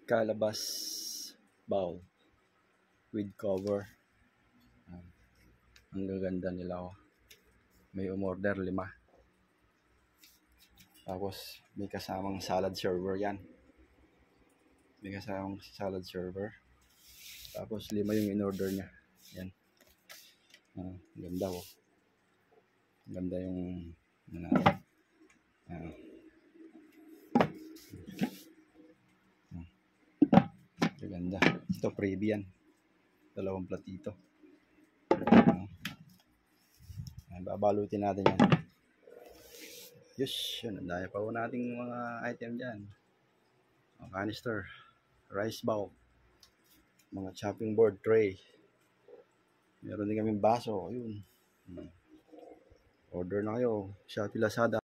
Calabas bowl with cover. Ang gaganda nila, oh. May umorder 5. Tapos may kasamang salad server yan. May kasamang salad server. Tapos 5 yung in-order niya. Yan. Ganda, oh. Ganda yung ganda. Ito freebie yan. 2 platito. Babalutin natin yan. Yes, yun. Ang dami pa po nating mga item dyan. Canister, rice bowl, mga chopping board tray. Meron din kaming baso. Yun. Order na kayo. Shopee, Lazada.